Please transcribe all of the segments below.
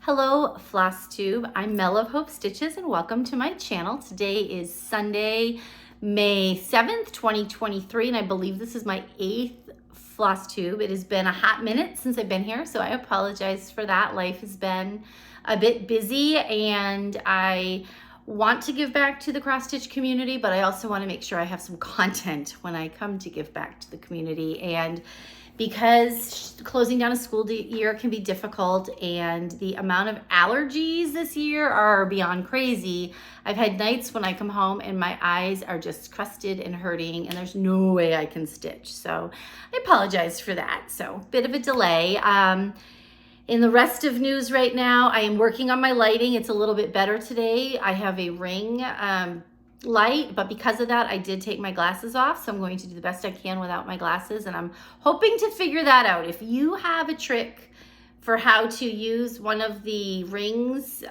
Hello Flosstube, I'm Mel of Hope Stitches and welcome to my channel. Today is Sunday, May 7th, 2023, and I believe this is my 8th Flosstube. It has been a hot minute since I've been here, so I apologize for that. Life has been a bit busy and I want to give back to the cross stitch community, but I also want to make sure I have some content when I come to give back to the community. And because closing down a school year can be difficult and the amount of allergies this year are beyond crazy, I've had nights when I come home and my eyes are just crusted and hurting and there's no way I can stitch. So I apologize for that. So bit of a delay. In the rest of news right now, I am working on my lighting. It's a little bit better today. I have a ring light, but because of that, I did take my glasses off. So I'm going to do the best I can without my glasses, and I'm hoping to figure that out. If you have a trick for how to use one of the rings,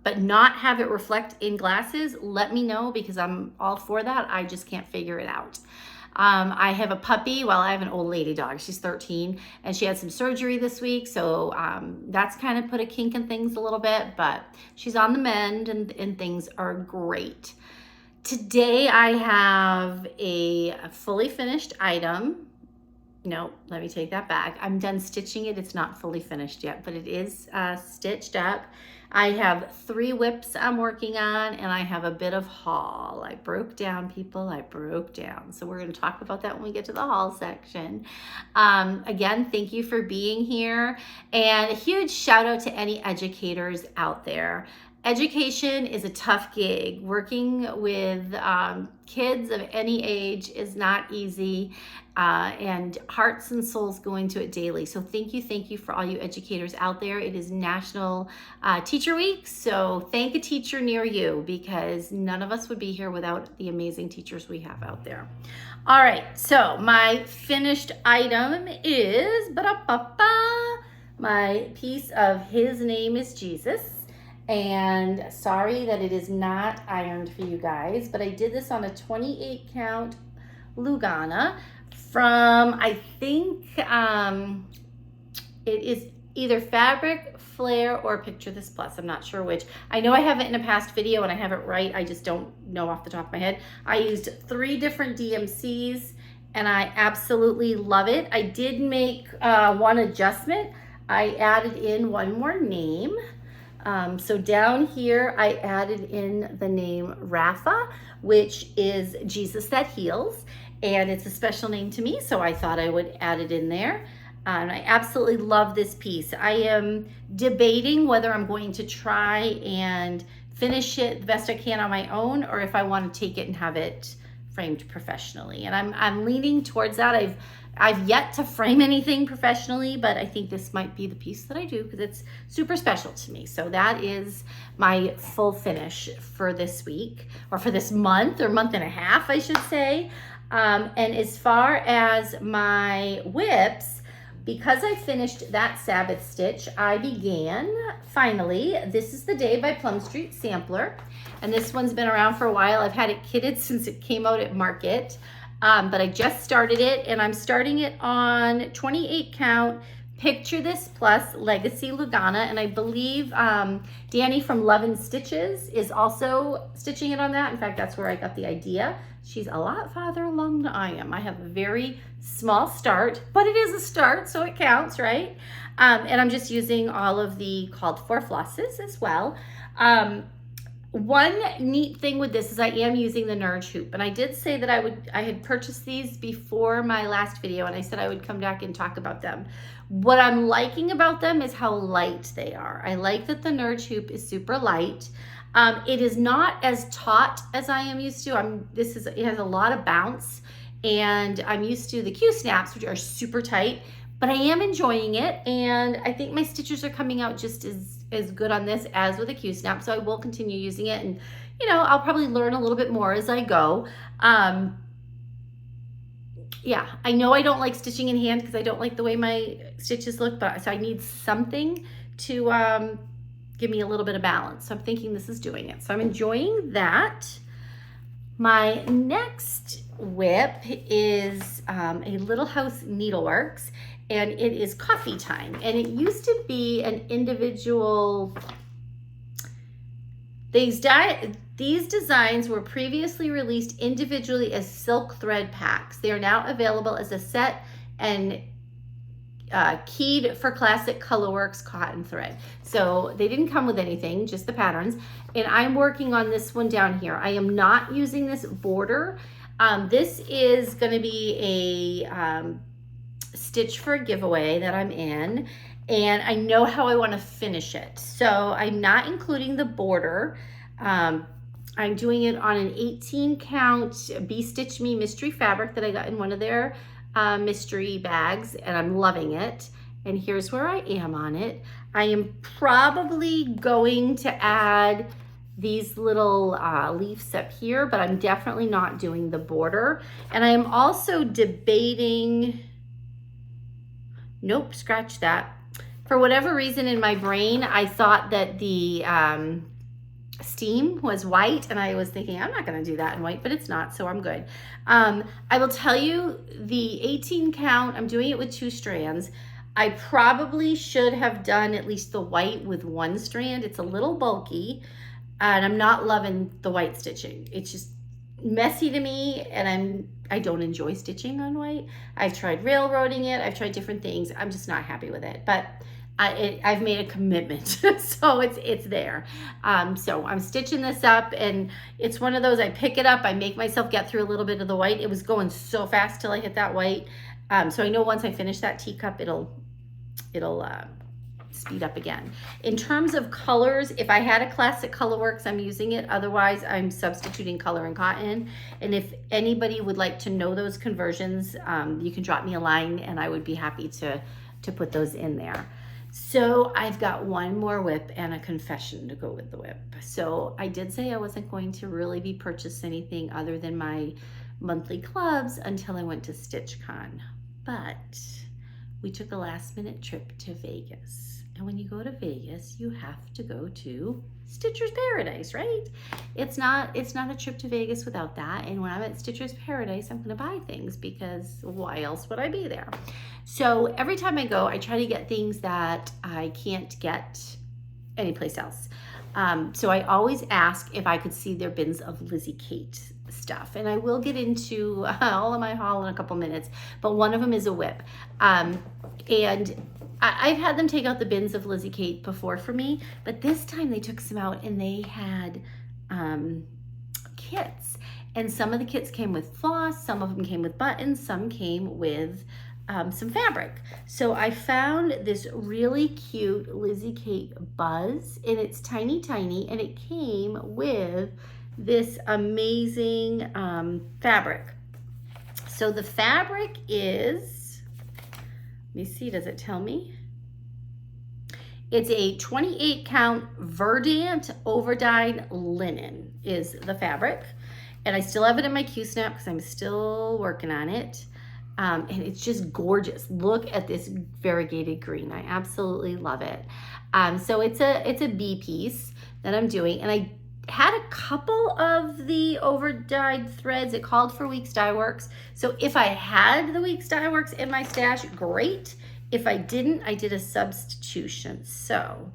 but not have it reflect in glasses, let me know because I'm all for that. I just can't figure it out. I have a puppy. Well, I have an old lady dog. She's 13 and she had some surgery this week. So that's kind of put a kink in things a little bit, but she's on the mend and things are great. Today I have a fully finished item. No, let me take that back. I'm done stitching it. It's not fully finished yet, but it is stitched up. I have 3 whips I'm working on and I have a bit of haul. I broke down, people, I broke down. So we're going to talk about that when we get to the haul section. Again, thank you for being here and a huge shout out to any educators out there. Education is a tough gig. Working with kids of any age is not easy, and hearts and souls go into it daily. So thank you for all you educators out there. It is National Teacher Week, so thank a teacher near you because none of us would be here without the amazing teachers we have out there. All right, so my finished item is my piece of His Name is Jesus. And sorry that it is not ironed for you guys, but I did this on a 28 count Lugana from, I think it is either Fabric, Flare, or Picture This Plus. I'm not sure which. I know I have it in a past video and I have it right. I just don't know off the top of my head. I used 3 different DMCs and I absolutely love it. I did make one adjustment. I added in one more name. So down here, I added in the name Rapha, which is Jesus that heals, and it's a special name to me, so I thought I would add it in there. And I absolutely love this piece. I am debating whether I'm going to try and finish it the best I can on my own, or if I want to take it and have it framed professionally. And I'm leaning towards that. I've yet to frame anything professionally, but I think this might be the piece that I do because it's super special to me. So that is my full finish for this week, or for this month, or month and a half, I should say. And as far as my whips, because I finished that Sabbath stitch, I began, finally, This Is the Day by Plum Street Sampler. And this one's been around for a while. I've had it kitted since it came out at market. But I just started it and I'm starting it on 28 count Picture This Plus Legacy Lugana, and I believe Danny from Love and Stitches is also stitching it on that. In fact, that's where I got the idea. She's a lot farther along than I am. I have a very small start, but it is a start, so it counts, right? And I'm just using all of the called for flosses as well. One neat thing with this is I am using the Nurge hoop, and I did say that I had purchased these before my last video, and I said I would come back and talk about them. What I'm liking about them is how light they are. I like that the Nurge hoop is super light. It is not as taut as I am used to. It has a lot of bounce, and I'm used to the Q snaps, which are super tight, but I am enjoying it, and I think my stitches are coming out just as good on this as with a Q snap, so I will continue using it, and I'll probably learn a little bit more as I go. Yeah, I know I don't like stitching in hand because I don't like the way my stitches look, but so I need something to give me a little bit of balance. So I'm thinking this is doing it. So I'm enjoying that. My next whip is a Little House Needleworks, and it is coffee time. And it used to be an individual, these designs were previously released individually as silk thread packs. They are now available as a set and keyed for classic Colorworks cotton thread. So they didn't come with anything, just the patterns. And I'm working on this one down here. I am not using this border. This is going to be a stitch for a giveaway that I'm in, and I know how I want to finish it. So I'm not including the border. I'm doing it on an 18 count Be Stitch Me mystery fabric that I got in one of their mystery bags, and I'm loving it. And here's where I am on it. I am probably going to add these little leaves up here, but I'm definitely not doing the border. And I am also debating, nope, scratch that. For whatever reason in my brain, I thought that the steam was white, and I was thinking I'm not going to do that in white, but it's not, so I'm good. I will tell you, the 18 count, I'm doing it with 2 strands. I probably should have done at least the white with 1 strand. It's a little bulky, and I'm not loving the white stitching. It's just messy to me, and I don't enjoy stitching on white. I've tried railroading it, I've tried different things. I'm just not happy with it, but I've made a commitment, so it's there. So I'm stitching this up, and it's one of those, I pick it up, I make myself get through a little bit of the white. It was going so fast till I hit that white. So I know once I finish that teacup, it'll speed up again. In terms of colors, if I had a classic Colorworks, I'm using it. Otherwise, I'm substituting color and cotton. And if anybody would like to know those conversions, you can drop me a line, and I would be happy to put those in there. So I've got one more WIP and a confession to go with the WIP. So I did say I wasn't going to really be purchasing anything other than my monthly clubs until I went to StitchCon. But we took a last minute trip to Vegas. And when you go to Vegas, you have to go to Stitcher's Paradise, right? It's not a trip to Vegas without that. And when I'm at Stitcher's Paradise, I'm gonna buy things, because why else would I be there? So every time I go, I try to get things that I can't get anyplace else. So I always ask if I could see their bins of Lizzie Kate stuff. And I will get into all of my haul in a couple minutes, but one of them is a WIP. And I've had them take out the bins of Lizzie Kate before for me, but this time they took some out, and they had kits. And some of the kits came with floss, some of them came with buttons, some came with some fabric. So I found this really cute Lizzie Kate buzz, and it's tiny, tiny, and it came with this amazing fabric. So the fabric is, let me see, does it tell me? It's a 28 count verdant overdyed linen is the fabric. And I still have it in my Q-snap because I'm still working on it. And it's just gorgeous. Look at this variegated green. I absolutely love it. So it's a B piece that I'm doing. And I had a couple of the overdyed threads. It called for Weeks Dye Works. So if I had the Weeks Dye Works in my stash, great. If I didn't, I did a substitution. So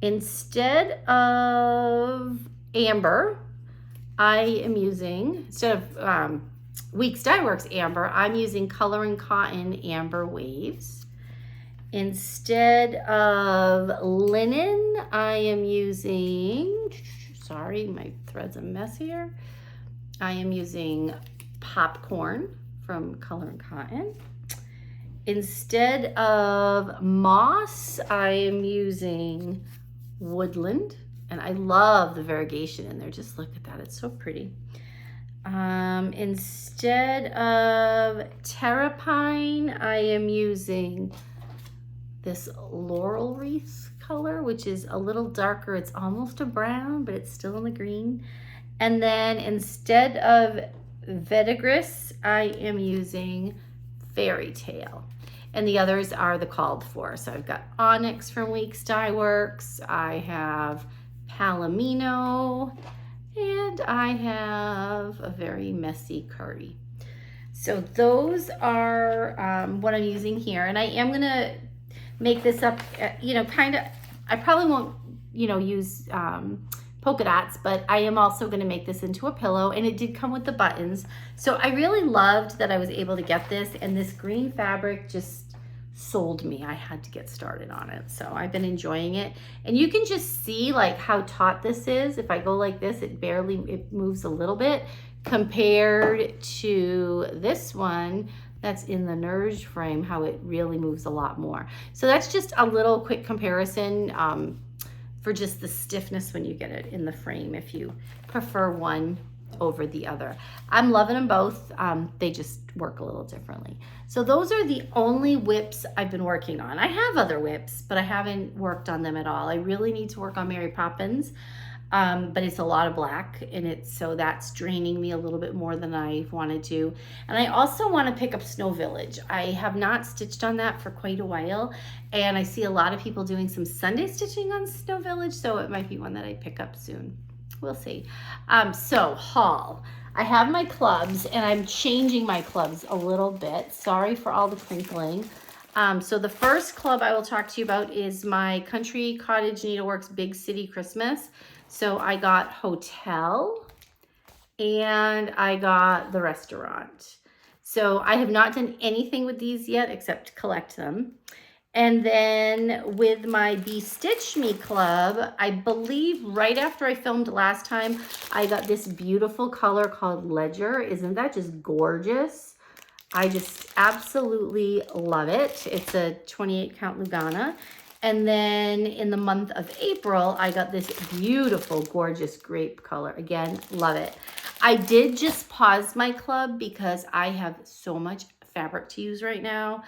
instead of amber, I am using, instead of Weeks Dye Works amber, I'm using Color and Cotton amber waves. Instead of linen, I am using, sorry, my thread's a mess here. I am using popcorn from Color and Cotton. Instead of moss, I am using woodland. And I love the variegation in there. Just look at that, it's so pretty. Instead of terrapine, I am using this laurel wreath color, which is a little darker. It's almost a brown, but it's still in the green. And then instead of verdigris, I am using fairy tale. And the others are the called for. So I've got onyx from Weeks Dye Works. I have palomino, and I have a very messy curry. So those are what I'm using here. And I am gonna make this up, you know, kind of, I probably won't, you know, use polka dots, but I am also gonna make this into a pillow, and it did come with the buttons. So I really loved that I was able to get this, and this green fabric just sold me. I had to get started on it. So I've been enjoying it. And you can just see like how taut this is. If I go like this, it moves a little bit compared to this one that's in the Nerge frame, how it really moves a lot more. So that's just a little quick comparison for just the stiffness when you get it in the frame, if you prefer one over the other. I'm loving them both. They just work a little differently. So those are the only whips I've been working on. I have other whips, but I haven't worked on them at all. I really need to work on Mary Poppins, but it's a lot of black in it, so that's draining me a little bit more than I wanted to. And I also want to pick up Snow Village. I have not stitched on that for quite a while, and I see a lot of people doing some Sunday stitching on Snow Village, so it might be one that I pick up soon. We'll see. So haul. I have my clubs, and I'm changing my clubs a little bit. Sorry for all the crinkling. So the first club I will talk to you about is my Country Cottage Needleworks Big City Christmas. So I got hotel and I got the restaurant. So I have not done anything with these yet except collect them. And then with my Be Stitch Me club, I believe right after I filmed last time, I got this beautiful color called Ledger. Isn't that just gorgeous? I just absolutely love it. It's a 28 count Lugana. And then in the month of April, I got this beautiful, gorgeous grape color. Again, love it. I did just pause my club because I have so much fabric to use right now.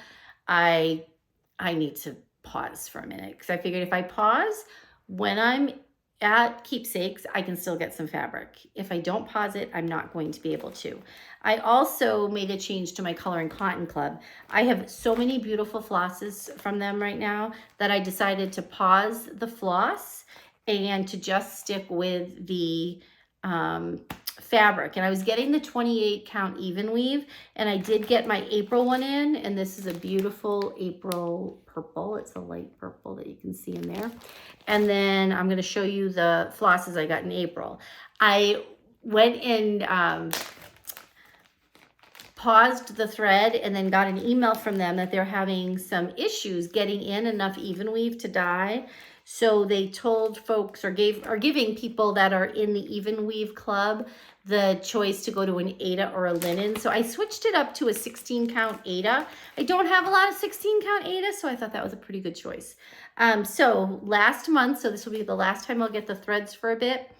I need to pause for a minute because I figured if I pause, when I'm at Keepsakes, I can still get some fabric. If I don't pause it, I'm not going to be able to. I also made a change to my Color and Cotton Club. I have so many beautiful flosses from them right now that I decided to pause the floss and to just stick with the fabric. And I was getting the 28 count even weave, and I did get my April one in, and this is a beautiful April purple. It's a light purple that you can see in there. And then I'm going to show you the flosses I got in April. I went and paused the thread and then got an email from them that they're having some issues getting in enough even weave to dye. So they told folks, are giving people that are in the even weave club the choice to go to an Aida or a linen. So I switched it up to a 16 count Aida. I don't have a lot of 16 count Aida, so I thought that was a pretty good choice. So last month, so this will be the last time I'll get the threads for a bit,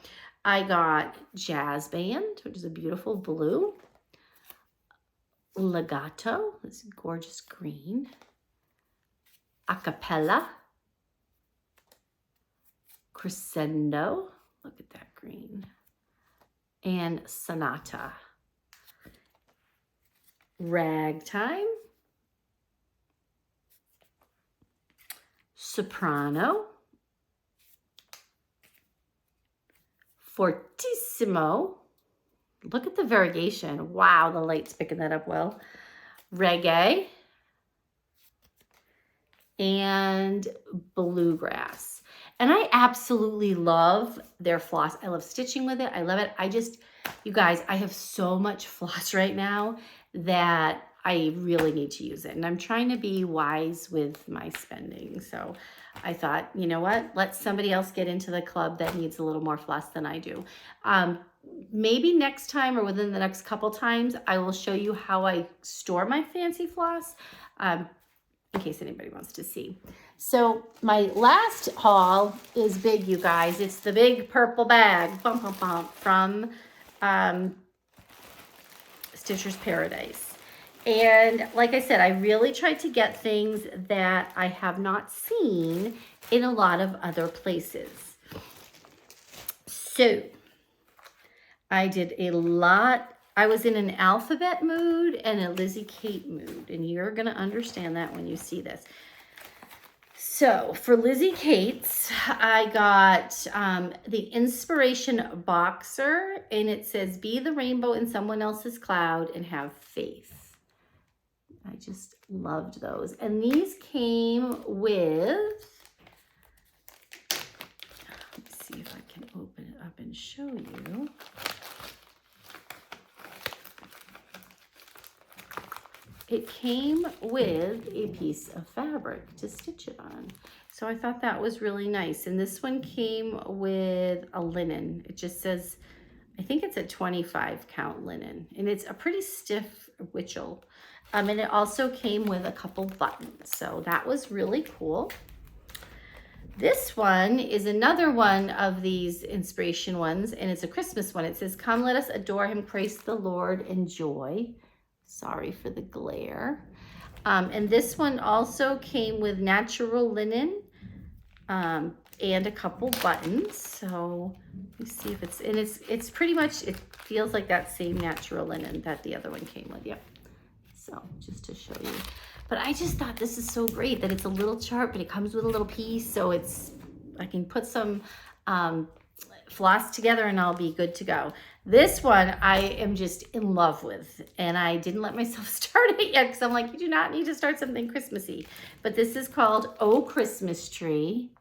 I got Jazz Band, which is a beautiful blue. Legato, this gorgeous green. Acapella. Crescendo, look at that green. And Sonata. Ragtime. Soprano. Fortissimo. Look at the variegation. Wow, the light's picking that up well. Reggae. And bluegrass. And I absolutely love their floss. I love stitching with it. I love it. You guys, I have so much floss right now that I really need to use it. And I'm trying to be wise with my spending. So I thought, you know what? Let somebody else get into the club that needs a little more floss than I do. Maybe next time or within the next couple times, I will show you how I store my fancy floss. In case anybody wants to see. So my last haul is big, you guys. It's the big purple bag, bump, bump, bump, from Stitcher's Paradise. And like I said, I really tried to get things that I have not seen in a lot of other places. So I did a lot. I was in an alphabet mood and a Lizzie Kate mood, and you're going to understand that when you see this. So for Lizzie Kate's, I got the Inspiration Boxer, and it says, be the rainbow in someone else's cloud and have faith. I just loved those. And these came with, let's see if I can open it up and show you. It came with a piece of fabric to stitch it on. So I thought that was really nice. And this one came with a linen. It just says, I think it's a 25 count linen, and it's a pretty stiff witchel. And it also came with a couple buttons. So that was really cool. This one is another one of these inspiration ones, and it's a Christmas one. It says, "Come, let us adore him, praise the Lord, and joy." Sorry for the glare. And this one also came with natural linen and a couple buttons. So let me see if it's, and it's pretty much, it feels like that same natural linen that the other one came with. Yep. So just to show you. But I just thought this is so great that it's a little chart, but it comes with a little piece. So it's, I can put some floss together and I'll be good to go. This one I am just in love with, and I didn't let myself start it yet because I'm like, you do not need to start something Christmassy. But this is called Oh Christmas Tree.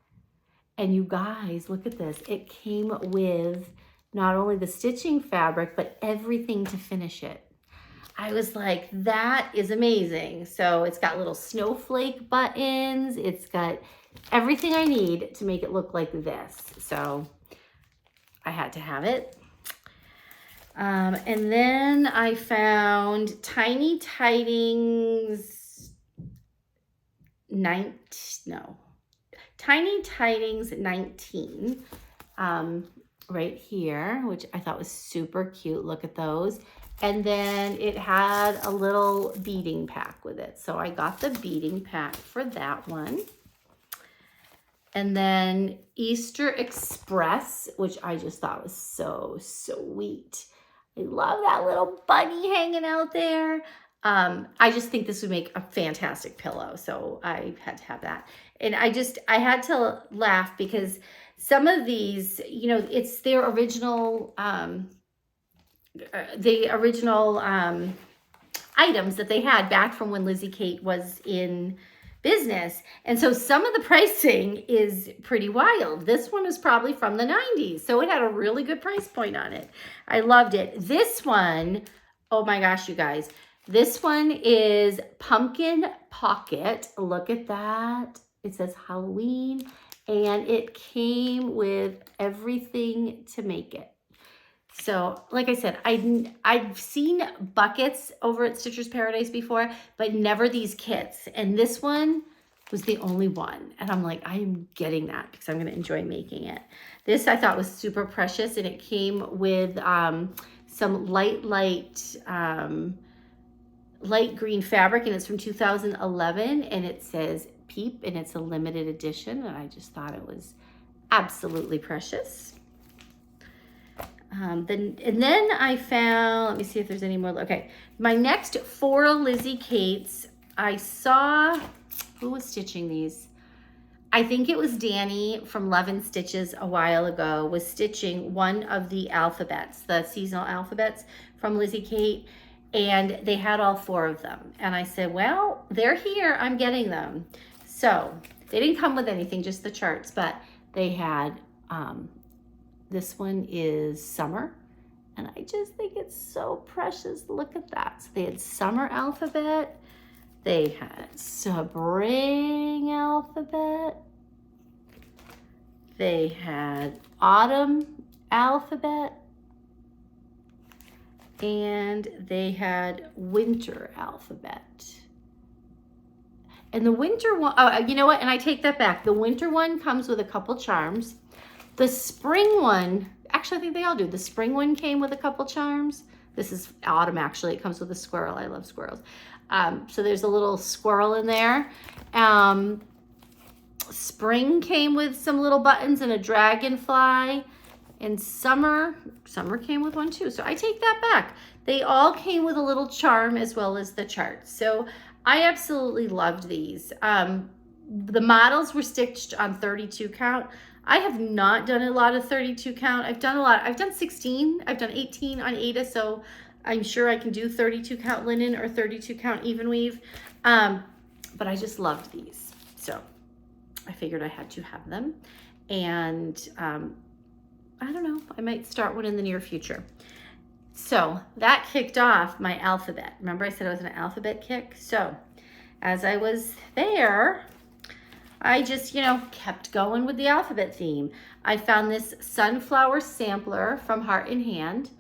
And you guys, look at this. It came with not only the stitching fabric, but everything to finish it. I was like, that is amazing. So it's got little snowflake buttons. It's got everything I need to make it look like this. So I had to have it. And then I found Tiny Tidings Tiny Tidings 19 right here, which I thought was super cute. Look at those. And then it had a little beading pack with it. So I got the beading pack for that one. And then Easter Express, which I just thought was so sweet. I love that little bunny hanging out there. I just think this would make a fantastic pillow. So I had to have that. And I had to laugh because some of these, you know, it's their original, items that they had back from when Lizzie Kate was in business. And so some of the pricing is pretty wild. This one is probably from the 90s. So it had a really good price point on it. I loved it. This one, oh my gosh, you guys. This one is Pumpkin Pocket. Look at that. It says Halloween, and it came with everything to make it. So, like I said, I've seen buckets over at Stitcher's Paradise before, but never these kits. And this one was the only one. And I'm like, I am getting that because I'm going to enjoy making it. This I thought was super precious, and it came with some light green fabric, and it's from 2011, and it says Peep, and it's a limited edition, and I just thought it was absolutely precious. Then I found, let me see if there's any more. Okay, my next 4 Lizzie Kates, I saw, who was stitching these? I think it was Danny from Love and Stitches a while ago was stitching one of the alphabets, the seasonal alphabets from Lizzie Kate, and they had all 4 of them. And I said, well, they're here, I'm getting them. So they didn't come with anything, just the charts, but they had, this one is summer, and I just think it's so precious. Look at that. So they had summer alphabet, they had spring alphabet, they had autumn alphabet, and they had winter alphabet. And the winter one, oh, you know what? And I take that back. The winter one comes with a couple charms. The spring one, actually I think they all do. The spring one came with a couple charms. This is autumn, actually. It comes with a squirrel. I love squirrels. So there's a little squirrel in there. Spring came with some little buttons and a dragonfly. And summer came with one too. So I take that back. They all came with a little charm as well as the chart. So I absolutely loved these. The models were stitched on 32 count. I have not done a lot of 32 count. I've done 16. I've done 18 on Ada. So I'm sure I can do 32 count linen or 32 count even weave. But I just loved these. So I figured I had to have them. And I don't know, I might start one in the near future. So that kicked off my alphabet. Remember I said I was an alphabet kick? So as I was there, I just, you know, kept going with the alphabet theme. I found this sunflower sampler from Heart in Hand,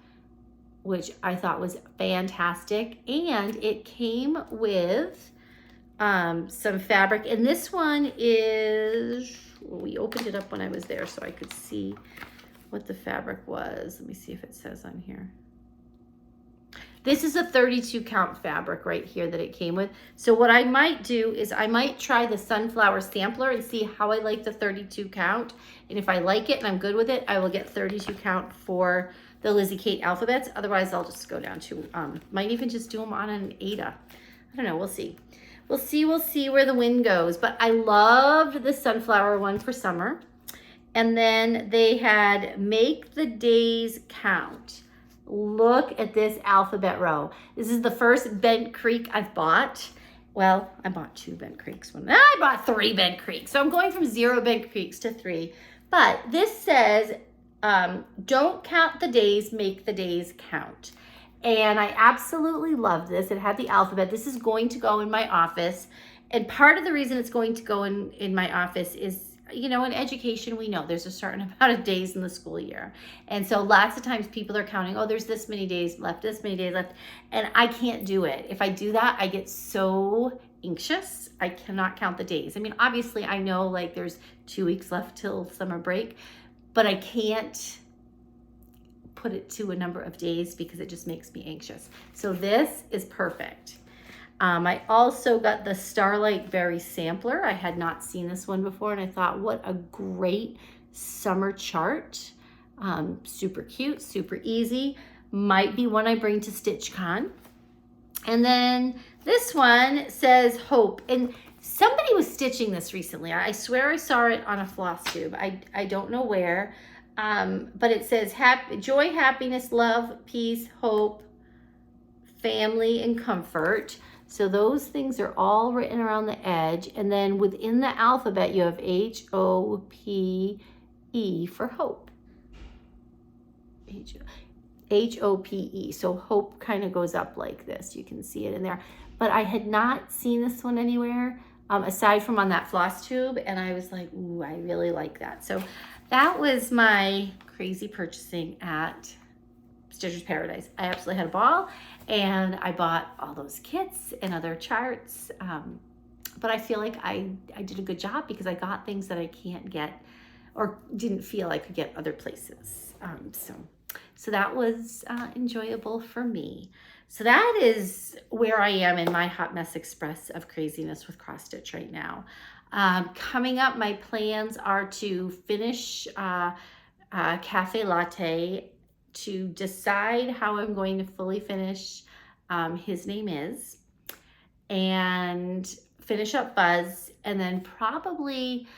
which I thought was fantastic. And it came with some fabric. And this one is, well, we opened it up when I was there so I could see what the fabric was. Let me see if it says on here. This is a 32 count fabric right here that it came with. So what I might do is I might try the sunflower sampler and see how I like the 32 count. And if I like it and I'm good with it, I will get 32 count for the Lizzie Kate alphabets. Otherwise, I'll just go down to, might even just do them on an Ada. I don't know, we'll see. We'll see where the wind goes. But I loved the sunflower one for summer. And then they had Make the Days Count. Look at this alphabet row. This is the first Bent Creek I've bought. Well, I bought 2 Bent Creeks. I bought 3 Bent Creeks. So I'm going from 0 Bent Creeks to 3. But this says, don't count the days, make the days count. And I absolutely love this. It had the alphabet. This is going to go in my office. And part of the reason it's going to go in my office is, you know, in education, we know there's a certain amount of days in the school year. And so lots of times people are counting, oh, there's this many days left, this many days left. And I can't do it. If I do that, I get so anxious. I cannot count the days. I mean, obviously I know like there's 2 weeks left till summer break, but I can't put it to a number of days because it just makes me anxious. So this is perfect. I also got the Starlight Berry Sampler. I had not seen this one before, and I thought, what a great summer chart. Super cute, super easy. Might be one I bring to StitchCon. And then this one says Hope. And somebody was stitching this recently. I swear I saw it on a Flosstube. I don't know where. But it says joy, happiness, love, peace, hope, family, and comfort. So those things are all written around the edge. And then within the alphabet, you have H-O-P-E for hope. H-O-P-E. So hope kind of goes up like this. You can see it in there. But I had not seen this one anywhere aside from on that Flosstube. And I was like, ooh, I really like that. So that was my crazy purchasing at Stitcher's Paradise. I absolutely had a ball, and I bought all those kits and other charts. But I feel like I did a good job because I got things that I can't get or didn't feel I could get other places. So that was enjoyable for me. So that is where I am in my hot mess express of craziness with cross stitch right now. Coming up, my plans are to finish Cafe Latte, to decide how I'm going to fully finish His Name Is, and finish up Buzz, and then probably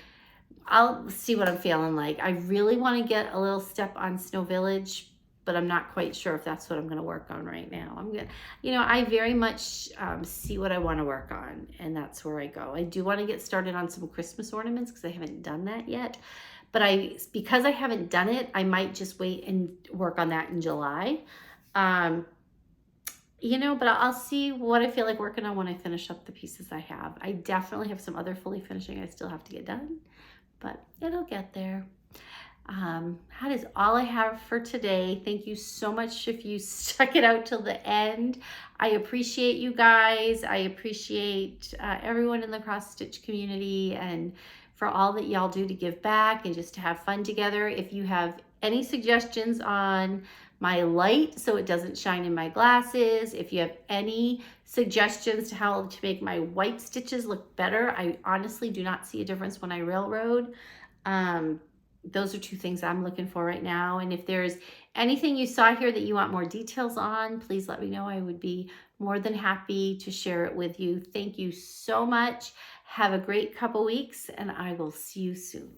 I'll see what I'm feeling like. I really want to get a little step on Snow Village, but I'm not quite sure if that's what I'm going to work on right now. I'm going to, you know, I very much see what I want to work on, and that's where I go. I do want to get started on some Christmas ornaments because I haven't done that yet. But because I haven't done it, I might just wait and work on that in July. You know, but I'll see what I feel like working on when I finish up the pieces I have. I definitely have some other fully finishing I still have to get done, but it'll get there. That is all I have for today. Thank you so much if you stuck it out till the end. I appreciate you guys. I appreciate everyone in the cross stitch community, and for all that y'all do to give back and just to have fun together. If you have any suggestions on my light so it doesn't shine in my glasses, if you have any suggestions to how to make my white stitches look better, I honestly do not see a difference when I railroad. Those are 2 things I'm looking for right now. And if there's anything you saw here that you want more details on, please let me know. I would be more than happy to share it with you. Thank you so much. Have a great couple weeks, and I will see you soon.